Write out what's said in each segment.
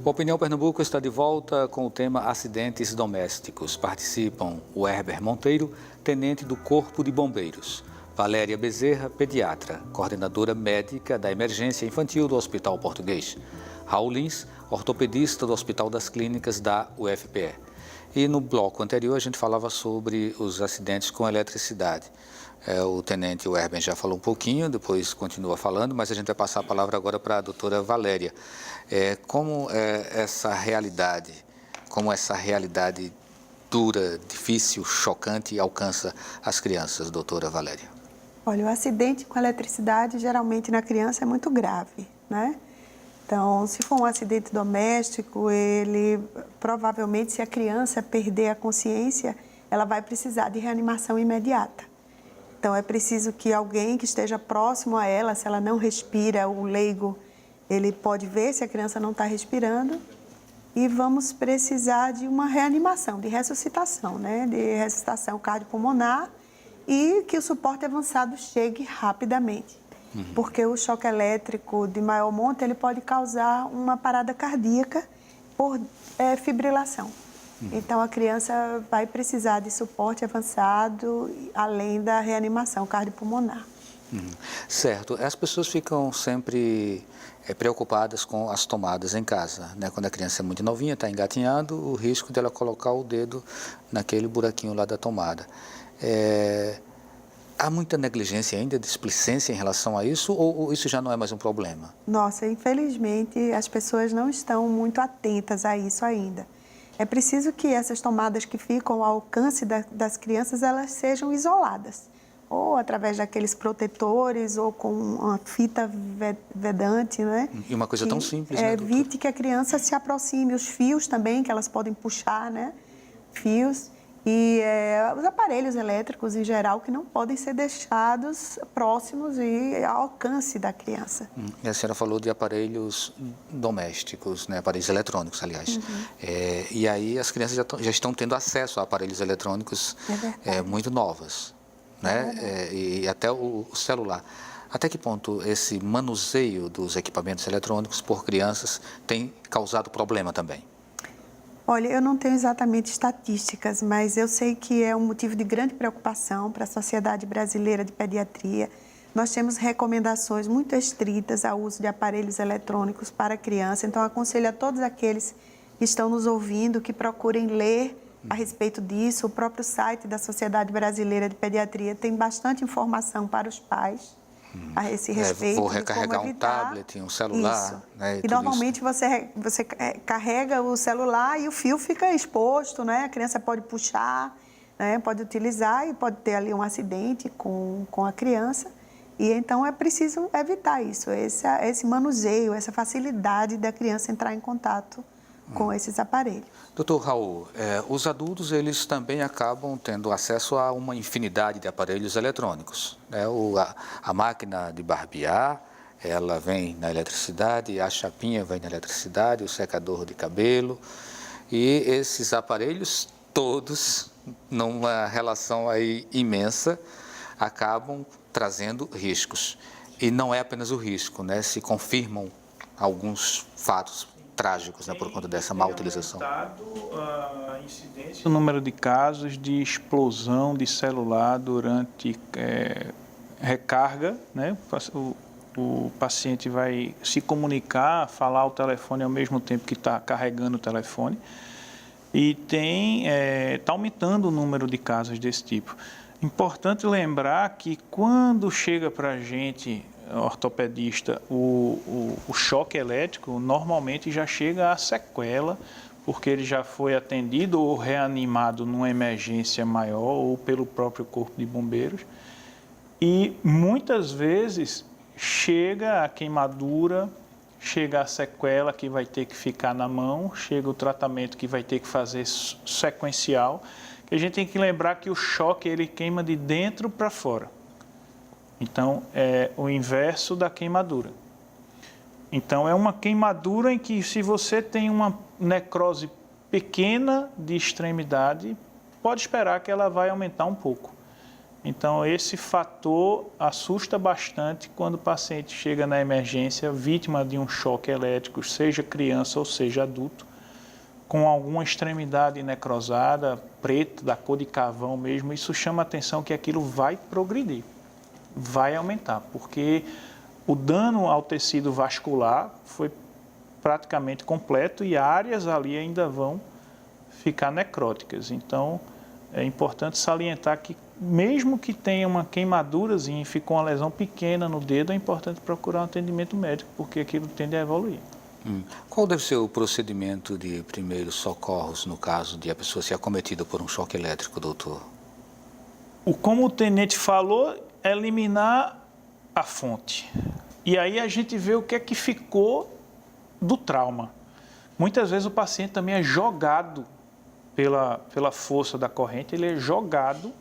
O Opinião Pernambuco está de volta com o tema acidentes domésticos. Participam o Herbert Monteiro, tenente do Corpo de Bombeiros, Valéria Bezerra, pediatra, coordenadora médica da emergência infantil do Hospital Português, Raul Lins, ortopedista do Hospital das Clínicas da UFPE. E no bloco anterior a gente falava sobre os acidentes com eletricidade. O tenente Herbert já falou um pouquinho, depois continua falando, mas a gente vai passar a palavra agora para a doutora Valéria. Como essa realidade dura, difícil, chocante alcança as crianças, doutora Valéria? Olha, o acidente com eletricidade geralmente na criança é muito grave, né? Então, se for um acidente doméstico, ele provavelmente, se a criança perder a consciência, ela vai precisar de reanimação imediata. Então, é preciso que alguém que esteja próximo a ela, se ela não respira, o leigo, ele pode ver se a criança não está respirando e vamos precisar de uma reanimação, de ressuscitação, né? De ressuscitação cardiopulmonar e que o suporte avançado chegue rapidamente. Porque o choque elétrico de maior monta, ele pode causar uma parada cardíaca por fibrilação. Então, a criança vai precisar de suporte avançado, além da reanimação cardiopulmonar. Certo. As pessoas ficam sempre preocupadas com as tomadas em casa, né? Quando a criança é muito novinha, está engatinhando, o risco dela colocar o dedo naquele buraquinho lá da tomada. Há muita negligência ainda, displicência em relação a isso, ou isso já não é mais um problema? Nossa, infelizmente as pessoas não estão muito atentas a isso ainda. É preciso que essas tomadas que ficam ao alcance das crianças, elas sejam isoladas. Ou através daqueles protetores, ou com uma fita vedante, né? E uma coisa tão simples, né, doutor? Evite que a criança se aproxime. Os fios também, que elas podem puxar, né? Fios. E os aparelhos elétricos, em geral, que não podem ser deixados próximos e ao alcance da criança. E a senhora falou de aparelhos domésticos, né? Aparelhos eletrônicos, aliás. E aí as crianças já estão tendo acesso a aparelhos eletrônicos muito novos, né? E até o celular. Até que ponto esse manuseio dos equipamentos eletrônicos por crianças tem causado problema também? Olha, eu não tenho exatamente estatísticas, mas eu sei que é um motivo de grande preocupação para a Sociedade Brasileira de Pediatria. Nós temos recomendações muito estritas ao uso de aparelhos eletrônicos para a criança, então aconselho a todos aqueles que estão nos ouvindo que procurem ler a respeito disso. O próprio site da Sociedade Brasileira de Pediatria tem bastante informação para os pais a esse respeito. Vou recarregar um tablet, um celular. Isso. Né, e normalmente você carrega o celular e o fio fica exposto, né? A criança pode puxar, né? Pode utilizar e pode ter ali um acidente com a criança. E então é preciso evitar isso, esse manuseio, essa facilidade da criança entrar em contato com esses aparelhos. Doutor Raul, os adultos eles também acabam tendo acesso a uma infinidade de aparelhos eletrônicos, né? A máquina de barbear, ela vem na eletricidade, a chapinha vem na eletricidade, o secador de cabelo, e esses aparelhos todos, numa relação aí imensa, acabam trazendo riscos. E não é apenas o risco, né? Se confirmam alguns fatos trágicos, né, por conta dessa má utilização. A incidência, o número de casos de explosão de celular durante recarga, né? O paciente vai se comunicar, falar ao telefone ao mesmo tempo que está carregando o telefone e está aumentando o número de casos desse tipo. Importante lembrar que quando chega para a gente, ortopedista, o choque elétrico, normalmente já chega a sequela, porque ele já foi atendido ou reanimado numa emergência maior ou pelo próprio Corpo de Bombeiros. E muitas vezes chega a queimadura, chega a sequela que vai ter que ficar na mão, chega o tratamento que vai ter que fazer sequencial. A gente tem que lembrar que o choque ele queima de dentro para fora. Então, é o inverso da queimadura. Então, é uma queimadura em que, se você tem uma necrose pequena de extremidade, pode esperar que ela vai aumentar um pouco. Então, esse fator assusta bastante quando o paciente chega na emergência vítima de um choque elétrico, seja criança ou seja adulto, com alguma extremidade necrosada, preta, da cor de carvão mesmo. Isso chama a atenção que aquilo vai progredir, vai aumentar, porque o dano ao tecido vascular foi praticamente completo e áreas ali ainda vão ficar necróticas. Então, é importante salientar que, mesmo que tenha uma queimadurazinha e ficou uma lesão pequena no dedo, é importante procurar um atendimento médico, porque aquilo tende a evoluir. Qual deve ser o procedimento de primeiros socorros no caso de a pessoa ser acometida por um choque elétrico, doutor? Como o tenente falou, eliminar a fonte. E aí a gente vê o que é que ficou do trauma. Muitas vezes o paciente também é jogado pela força da corrente, ele é jogado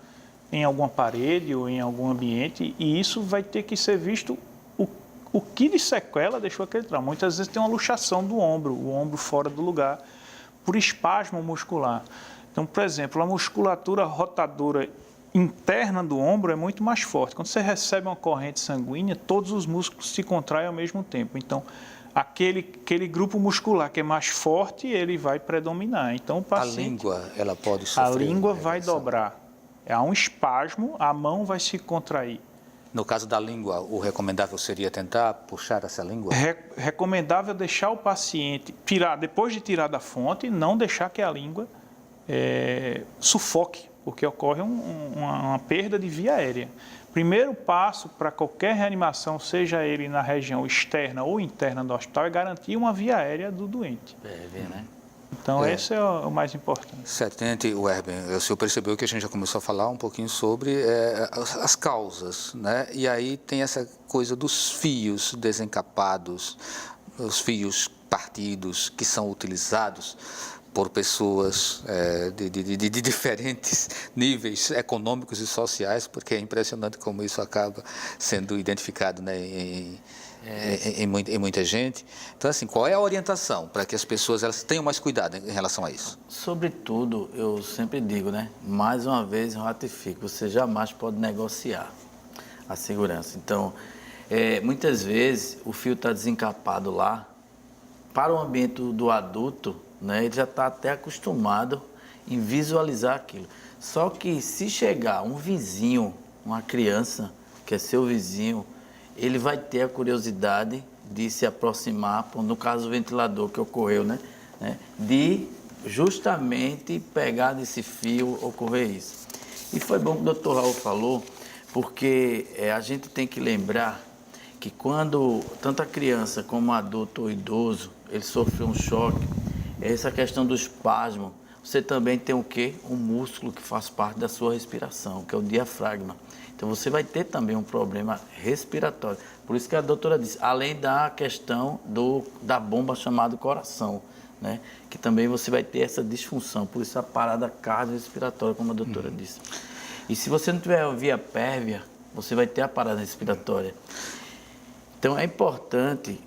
em alguma parede ou em algum ambiente, e isso vai ter que ser visto o que de sequela deixou aquele trauma. Muitas vezes tem uma luxação do ombro, o ombro fora do lugar, por espasmo muscular. Então, por exemplo, a musculatura rotadora interna do ombro é muito mais forte. Quando você recebe uma corrente sanguínea, todos os músculos se contraem ao mesmo tempo. Então, aquele grupo muscular que é mais forte, ele vai predominar. Então, o paciente, a língua, ela pode sofrer? A língua vai dobrar. Há um espasmo, a mão vai se contrair. No caso da língua, o recomendável seria tentar puxar essa língua? Recomendável deixar o paciente, depois de tirar da fonte, não deixar que a língua sufoque, porque ocorre uma perda de via aérea. Primeiro passo para qualquer reanimação, seja ele na região externa ou interna do hospital, é garantir uma via aérea do doente. Né? Então, esse é o mais importante. Certo, tenente Werber, o senhor percebeu que a gente já começou a falar um pouquinho sobre as causas, né? E aí tem essa coisa dos fios desencapados, os fios partidos que são utilizados por pessoas de diferentes níveis econômicos e sociais, porque é impressionante como isso acaba sendo identificado, né, em muita gente. Então, assim, qual é a orientação para que as pessoas elas tenham mais cuidado em relação a isso? Sobretudo, eu sempre digo, né, mais uma vez eu ratifico, você jamais pode negociar a segurança. Então, muitas vezes o fio está desencapado lá, para o ambiente do adulto, né, ele já está até acostumado em visualizar aquilo. Só que se chegar um vizinho, uma criança, que é seu vizinho, ele vai ter a curiosidade de se aproximar, no caso do ventilador que ocorreu, né, de justamente pegar desse fio, ocorrer isso. E foi bom que o doutor Raul falou, porque a gente tem que lembrar que quando tanto a criança como o adulto ou idoso, ele sofreu um choque, essa questão do espasmo, você também tem o quê? Um músculo que faz parte da sua respiração, que é o diafragma. Então, você vai ter também um problema respiratório. Por isso que a doutora disse, além da questão da bomba chamada coração, né? Que também você vai ter essa disfunção, por isso a parada cardiorrespiratória, como a doutora disse. E se você não tiver a via pérvia, você vai ter a parada respiratória. Então, é importante,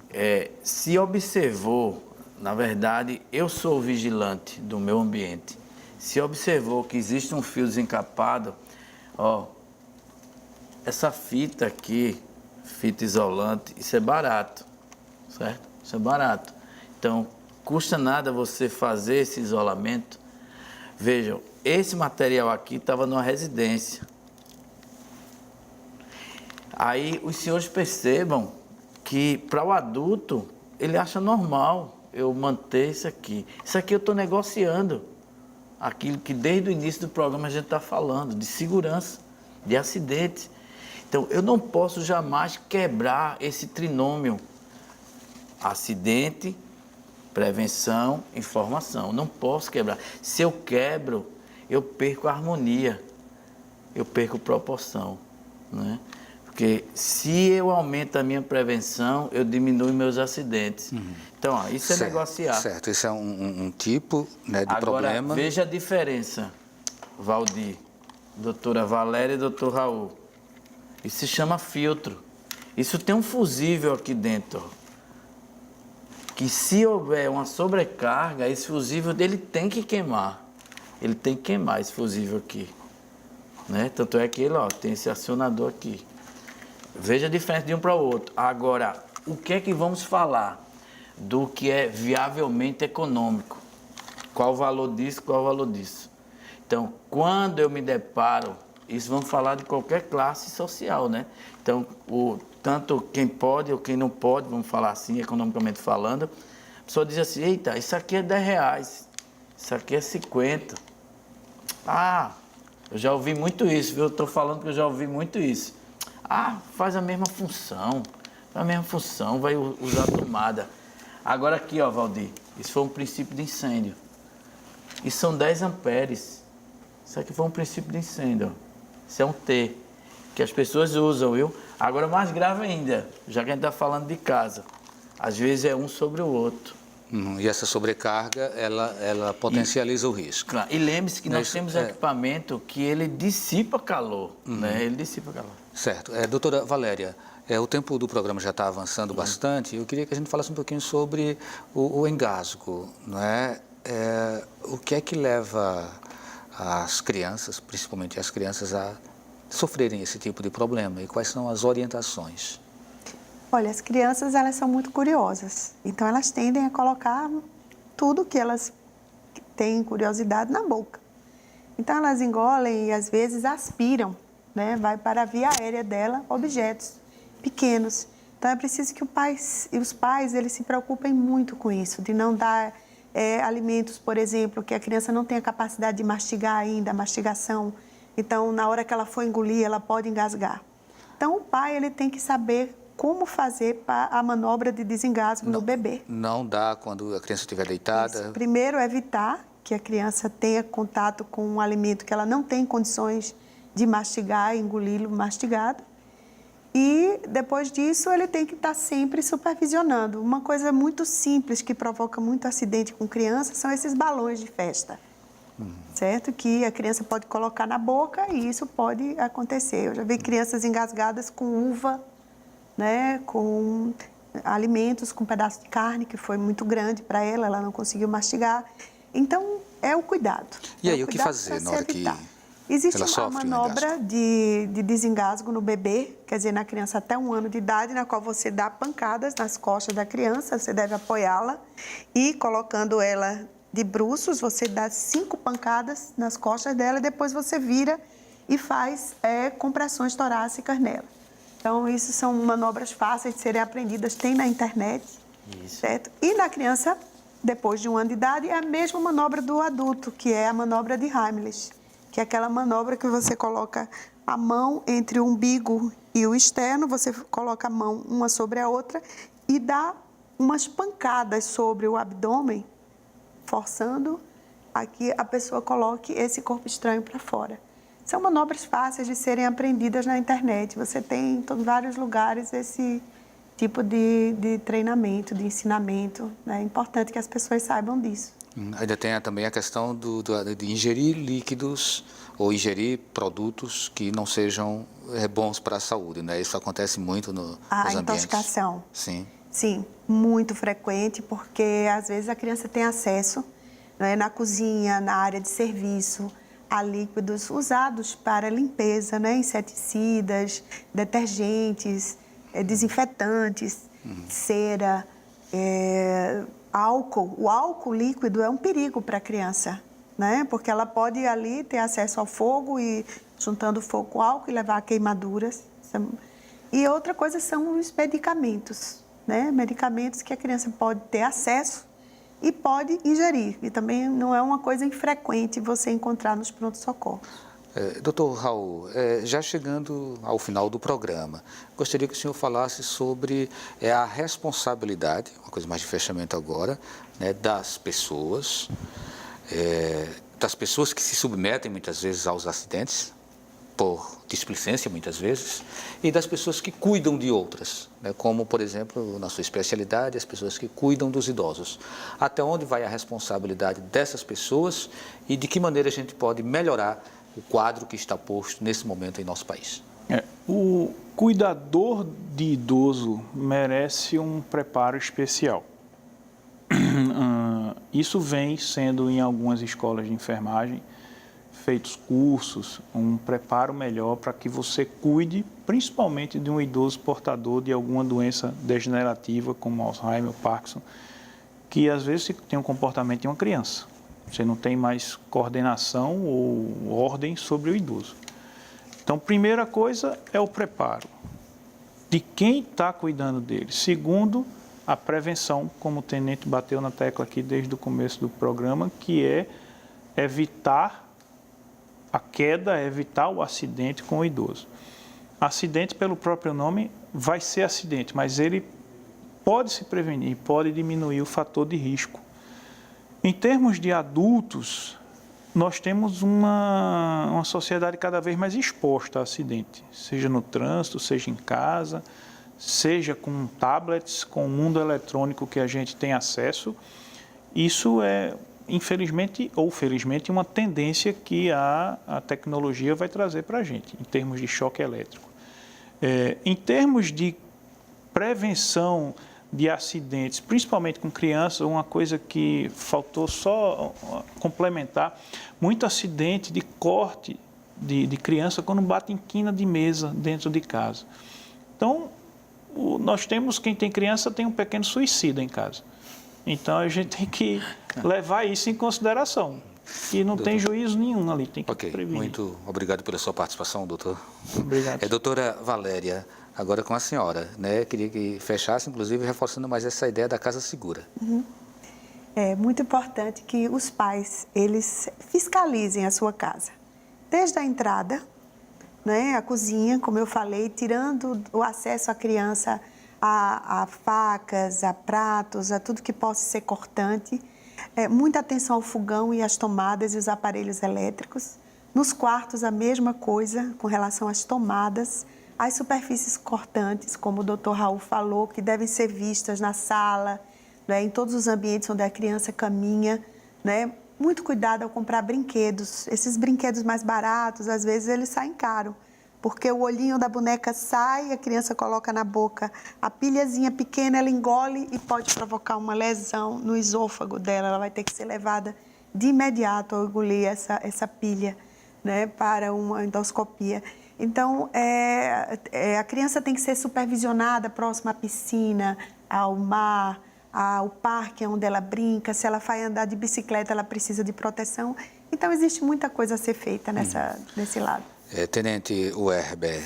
se observou, na verdade, eu sou o vigilante do meu ambiente. Se observou que existe um fio desencapado, essa fita aqui, fita isolante, isso é barato, certo? Isso é barato. Então, custa nada você fazer esse isolamento. Vejam, esse material aqui estava numa residência. Aí os senhores percebam que para o adulto, ele acha normal eu manter isso aqui. Isso aqui eu estou negociando aquilo que desde o início do programa a gente está falando, de segurança, de acidentes. Então, eu não posso jamais quebrar esse trinômio: acidente, prevenção, informação. Não posso quebrar. Se eu quebro, eu perco a harmonia, eu perco proporção, né? Porque se eu aumento a minha prevenção, eu diminuo meus acidentes. Então, isso é negociar. Certo, esse é um tipo, né, de Agora, problema. Veja a diferença, Valdir, doutora Valéria e doutor Raul. Isso se chama filtro. Isso tem um fusível aqui dentro. Que se houver uma sobrecarga, esse fusível dele tem que queimar. Ele tem que queimar esse fusível aqui. né? Tanto é que ele, ó, tem esse acionador aqui. Veja a diferença de um para o outro. Agora, o que é que vamos falar do que é viavelmente econômico? Qual o valor disso, qual o valor disso? Então, quando eu me deparo, isso vamos falar de qualquer classe social, né? Então, tanto quem pode ou quem não pode, vamos falar assim, economicamente falando, a pessoa diz assim, eita, isso aqui é R$10, isso aqui é 50. Ah, eu já ouvi muito isso, viu? Eu estou falando que eu já ouvi muito isso. Ah, faz a mesma função, vai usar a tomada. Agora aqui, ó, Valdir, isso foi um princípio de incêndio. Isso são 10 amperes. Isso aqui foi um princípio de incêndio, ó. Isso é um T, que as pessoas usam, viu? Agora, mais grave ainda, já que a gente está falando de casa, às vezes é um sobre o outro. E essa sobrecarga, ela potencializa o risco. Claro. E lembre-se que nós temos equipamento que ele dissipa calor, né? Ele dissipa calor. Certo. Doutora Valéria, o tempo do programa já está avançando bastante. Eu queria que a gente falasse um pouquinho sobre o engasgo, não é? O que é que leva as crianças, principalmente as crianças, a sofrerem esse tipo de problema? E quais são as orientações? Olha, as crianças, elas são muito curiosas. Então, elas tendem a colocar tudo que elas têm curiosidade na boca. Então, elas engolem e, às vezes, aspiram, né? Vai para a via aérea dela objetos pequenos. Então, é preciso que os pais eles se preocupem muito com isso, de não dar alimentos, por exemplo, que a criança não tem a capacidade de mastigar ainda, a mastigação. Então, na hora que ela for engolir, ela pode engasgar. Então, o pai ele tem que saber como fazer a manobra de desengasgo no bebê. Não dá quando a criança estiver deitada? Isso. Primeiro, evitar que a criança tenha contato com um alimento que ela não tem condições de mastigar, engoli-lo mastigado. E, depois disso, ele tem que estar sempre supervisionando. Uma coisa muito simples que provoca muito acidente com criança são esses balões de festa, certo? Que a criança pode colocar na boca e isso pode acontecer. Eu já vi crianças engasgadas com uva, né? Com alimentos, com um pedaço de carne que foi muito grande para ela não conseguiu mastigar. Então, é o cuidado. E aí, o que fazer na hora que... Existe uma manobra de desengasgo no bebê, quer dizer, na criança até 1 ano de idade, na qual você dá pancadas nas costas da criança, você deve apoiá-la e, colocando ela de bruços, você dá 5 pancadas nas costas dela e depois você vira e faz compressões torácicas nela. Então, isso são manobras fáceis de serem aprendidas, tem na internet, certo? E na criança, depois de 1 ano de idade, é a mesma manobra do adulto, que é a manobra de Heimlich, que é aquela manobra que você coloca a mão entre o umbigo e o externo, você coloca a mão uma sobre a outra e dá umas pancadas sobre o abdômen, forçando a que a pessoa coloque esse corpo estranho para fora. São manobras fáceis de serem aprendidas na internet. Você tem em vários lugares esse tipo de treinamento, de ensinamento. É importante que as pessoas saibam disso. Ainda tem também a questão de ingerir líquidos ou ingerir produtos que não sejam bons para a saúde, né? Isso acontece muito nos ambientes. A intoxicação. Sim. Sim, muito frequente, porque às vezes a criança tem acesso, né, na cozinha, na área de serviço, a líquidos usados para limpeza, né? Inseticidas, detergentes, desinfetantes, cera, álcool. O álcool líquido é um perigo para a criança, né? Porque ela pode ali ter acesso ao fogo e juntando fogo com álcool e levar a queimaduras. E outra coisa são os medicamentos, né? Medicamentos que a criança pode ter acesso e pode ingerir. E também não é uma coisa infrequente você encontrar nos pronto-socorros. Doutor Raul, já chegando ao final do programa, gostaria que o senhor falasse sobre a responsabilidade, uma coisa mais de fechamento agora, né, das pessoas que se submetem muitas vezes aos acidentes, por displicência muitas vezes, e das pessoas que cuidam de outras, né, como, por exemplo, na sua especialidade, as pessoas que cuidam dos idosos. Até onde vai a responsabilidade dessas pessoas e de que maneira a gente pode melhorar o quadro que está posto nesse momento em nosso país? O cuidador de idoso merece um preparo especial. Isso vem sendo em algumas escolas de enfermagem feitos cursos, um preparo melhor para que você cuide, principalmente de um idoso portador de alguma doença degenerativa, como Alzheimer, Parkinson, que às vezes tem um comportamento de uma criança. Você não tem mais coordenação ou ordem sobre o idoso. Então, primeira coisa é o preparo de quem está cuidando dele. Segundo, a prevenção, como o tenente bateu na tecla aqui desde o começo do programa, que é evitar a queda, evitar o acidente com o idoso. Acidente, pelo próprio nome, vai ser acidente, mas ele pode se prevenir, pode diminuir o fator de risco. Em termos de adultos, nós temos uma sociedade cada vez mais exposta a acidente, seja no trânsito, seja em casa, seja com tablets, com o mundo eletrônico que a gente tem acesso. Isso é, infelizmente ou felizmente, uma tendência que a tecnologia vai trazer para a gente, em termos de choque elétrico. Em termos de prevenção de acidentes, principalmente com crianças, uma coisa que faltou só complementar, muito acidente de corte de criança quando bate em quina de mesa dentro de casa. Então, nós temos, quem tem criança tem um pequeno suicida em casa. Então, a gente tem que levar isso em consideração. E não tem juízo nenhum ali, tem que prevenir. Muito obrigado pela sua participação, doutor. Obrigado. Doutora Valéria, agora com a senhora, né? Queria que fechasse, inclusive, reforçando mais essa ideia da casa segura. É muito importante que os pais, eles fiscalizem a sua casa. Desde a entrada, né, a cozinha, como eu falei, tirando o acesso à criança a facas, a pratos, a tudo que possa ser cortante. Muita atenção ao fogão e às tomadas e os aparelhos elétricos. Nos quartos, a mesma coisa com relação às tomadas. As superfícies cortantes, como o Dr. Raul falou, que devem ser vistas na sala, né, em todos os ambientes onde a criança caminha, né? Muito cuidado ao comprar brinquedos. Esses brinquedos mais baratos, às vezes, eles saem caro, porque o olhinho da boneca sai, a criança coloca na boca a pilhazinha pequena, ela engole e pode provocar uma lesão no esôfago dela. Ela vai ter que ser levada de imediato ao engolir essa pilha, né, para uma endoscopia. Então, a criança tem que ser supervisionada próxima à piscina, ao mar, ao parque onde ela brinca. Se ela vai andar de bicicleta, ela precisa de proteção. Então, existe muita coisa a ser feita nesse lado. Tenente Werber,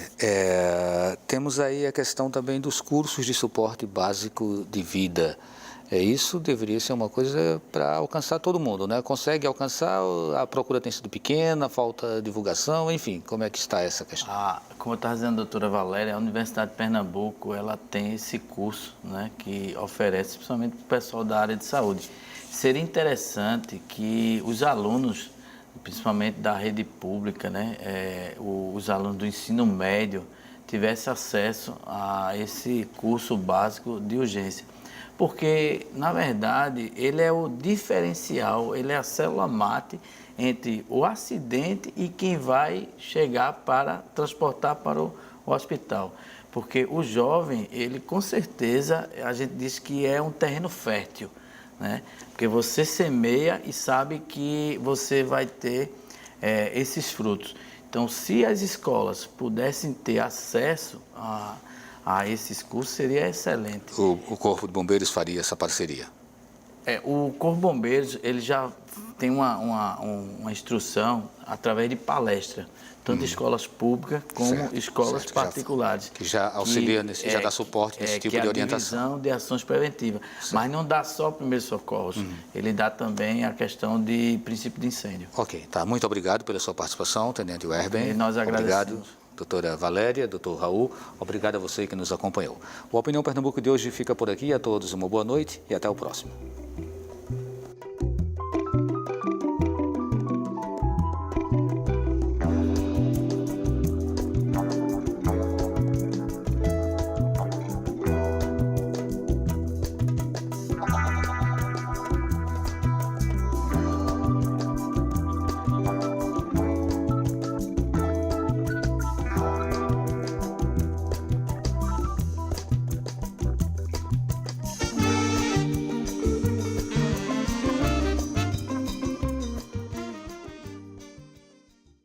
temos aí a questão também dos cursos de suporte básico de vida. Isso deveria ser uma coisa para alcançar todo mundo, né? Consegue alcançar, a procura tem sido pequena, falta divulgação, enfim, como é que está essa questão? Como está dizendo a doutora Valéria, a Universidade de Pernambuco, ela tem esse curso, né, que oferece, principalmente para o pessoal da área de saúde. Seria interessante que os alunos, principalmente da rede pública, né, os alunos do ensino médio, tivessem acesso a esse curso básico de urgência. Porque, na verdade, ele é o diferencial, ele é a célula-mate entre o acidente e quem vai chegar para transportar para o hospital. Porque o jovem, ele com certeza, a gente diz que é um terreno fértil, né? Porque você semeia e sabe que você vai ter esses frutos. Então, se as escolas pudessem ter acesso a esses cursos, seria excelente. O Corpo de Bombeiros faria essa parceria? O Corpo de Bombeiros, ele já tem uma instrução através de palestra, tanto escolas públicas como escolas particulares. Que já auxilia, já dá suporte nesse tipo de orientação. Divisão de ações preventivas. Certo. Mas não dá só primeiros socorros, ele dá também a questão de princípio de incêndio. Ok, tá. Muito obrigado pela sua participação, Tenente Werber. E nós agradecemos. Obrigado. Doutora Valéria, doutor Raul, obrigado a você que nos acompanhou. O Opinião Pernambuco de hoje fica por aqui. A todos uma boa noite e até o próximo.